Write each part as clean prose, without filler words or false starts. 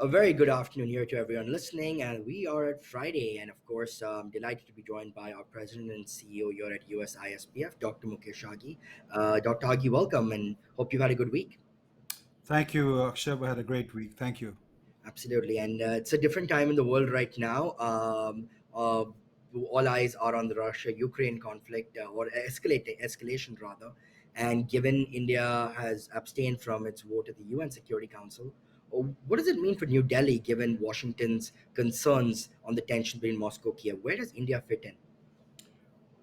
A very good afternoon here to everyone listening, and we are at Friday, and of course, delighted to be joined by our president and CEO here at USISPF, Dr. Mukesh Aghi. Dr. Aghi, welcome, and hope you've had a good week. Thank you, Akshay. I had a great week. Thank you. Absolutely, and it's a different time in the world right now. All eyes are on the Russia-Ukraine conflict, or escalation rather. And given India has abstained from its vote at the UN Security Council, what does it mean for New Delhi, given Washington's concerns on the tension between Moscow and Kiev? Where does India fit in?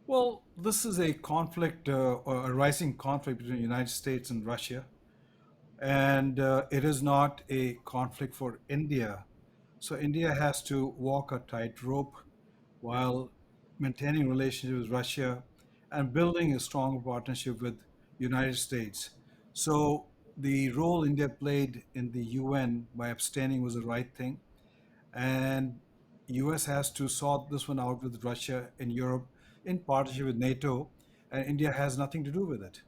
Well, this is a conflict, or a rising conflict between the United States and Russia, and it is not a conflict for India. So India has to walk a tightrope while maintaining relations with Russia and building a strong partnership with United States. So the role India played in the UN by abstaining was the right thing, and US has to sort this one out with Russia in Europe in partnership with NATO, and India has nothing to do with it.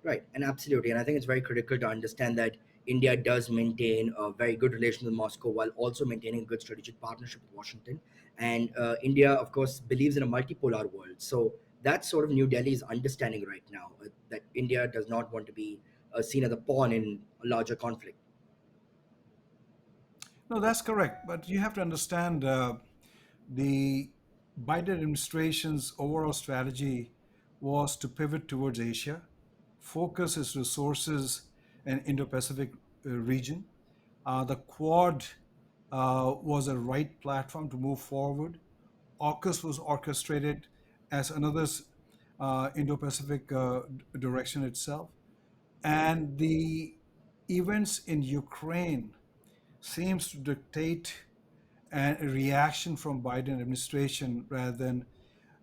Right, and absolutely, and I think it's very critical to understand that India does maintain a very good relation with Moscow while also maintaining a good strategic partnership with Washington. And India, of course, believes in a multipolar world. So that's sort of New Delhi's understanding right now, that India does not want to be seen as a pawn in a larger conflict. No, that's correct. But you have to understand the Biden administration's overall strategy was to pivot towards Asia, focus its resources in Indo-Pacific region. The Quad was a right platform to move forward. AUKUS was orchestrated as another Indo-Pacific direction itself, and the events in Ukraine seems to dictate a reaction from Biden administration rather than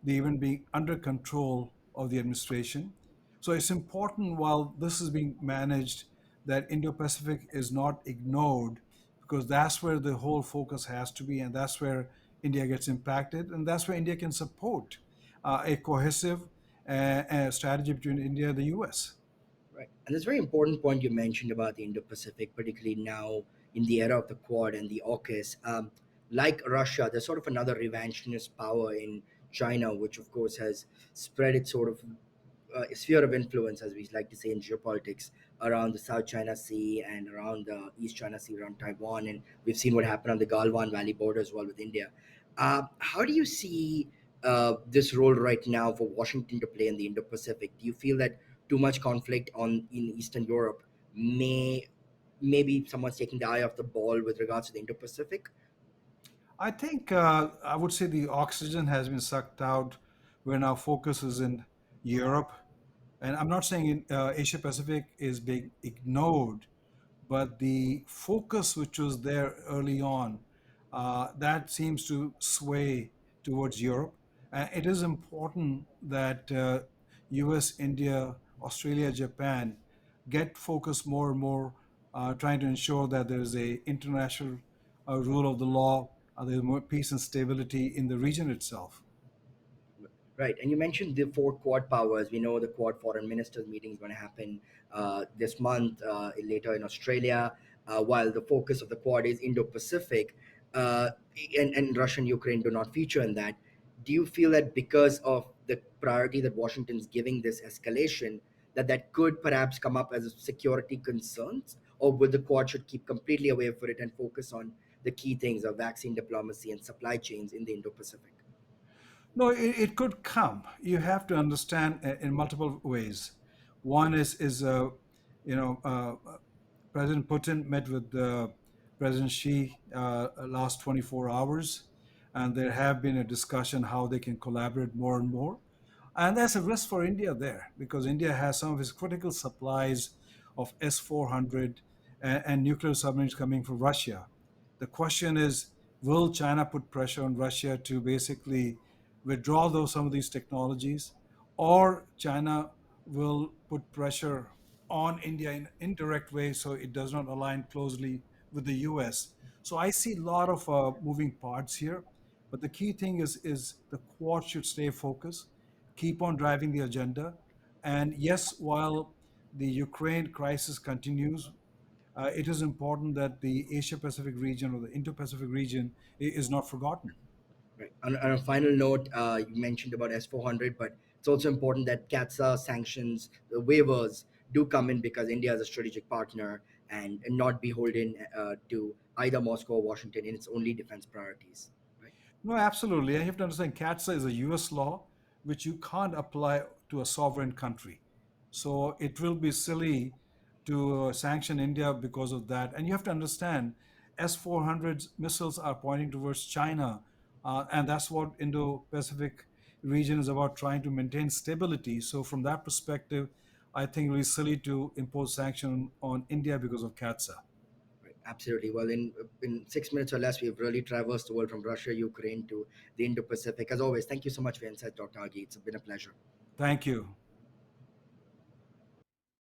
the event being under control of the administration. So it's important while this is being managed that Indo-Pacific is not ignored, because that's where the whole focus has to be, and that's where India gets impacted, and that's where India can support a cohesive strategy between India and the US. Right. And there's a very important point you mentioned about the Indo Pacific, particularly now in the era of the Quad and the AUKUS. Like Russia, there's sort of another revanchist power in China, which of course has spread its sort of sphere of influence, as we like to say in geopolitics, around the South China Sea and around the East China Sea, around Taiwan. And we've seen what happened on the Galwan Valley border as well with India. How do you see this role right now for Washington to play in the Indo Pacific? Do you feel that too much conflict on in Eastern Europe may maybe someone's taking the eye off the ball with regards to the Indo Pacific? I think I would say the oxygen has been sucked out when our focus is in Europe. And I'm not saying Asia Pacific is being ignored, but the focus which was there early on, that seems to sway towards Europe. It is important that US, India, Australia, Japan get focused more and more, trying to ensure that there is a international rule of the law, there's more peace and stability in the region itself. Right, and you mentioned the four Quad powers. We know the Quad foreign ministers meeting is going to happen this month, later in Australia. While the focus of the Quad is Indo-Pacific, uh, and Russia and Ukraine do not feature in that. Do you feel that because of the priority that Washington's giving this escalation, that could perhaps come up as a security concerns, or would the Quad should keep completely away from it and focus on the key things of vaccine diplomacy and supply chains in the Indo-Pacific? No, it could come. You have to understand in multiple ways. One is you know President Putin met with President Xi last 24 hours, and there have been a discussion how they can collaborate more and more. And there's a risk for India there because India has some of its critical supplies of S-400 and nuclear submarines coming from Russia. The question is, will China put pressure on Russia to basically withdraw those some of these technologies, or China will put pressure on India in indirect ways so it does not align closely with the US. So I see a lot of moving parts here, but the key thing is the Quad should stay focused, keep on driving the agenda, and yes, while the Ukraine crisis continues, it is important that the Asia Pacific region or the Indo Pacific region is not forgotten. Right. On a final note, you mentioned about S-400, but it's also important that CATSA sanctions, the waivers, do come in because India is a strategic partner and not beholden to either Moscow or Washington in its only defense priorities. Right. No, absolutely. You have to understand CATSA is a US law which you can't apply to a sovereign country. So it will be silly to sanction India because of that. And you have to understand S 400 missiles are pointing towards China. And that's what Indo Pacific region is about, trying to maintain stability. So, from that perspective, I think it will be silly to impose sanction on India because of CATSA. Right. Absolutely. Well, in 6 minutes or less, we've really traversed the world from Russia, Ukraine to the Indo-Pacific. As always, thank you so much for your insight, Dr. Aghi. It's been a pleasure. Thank you.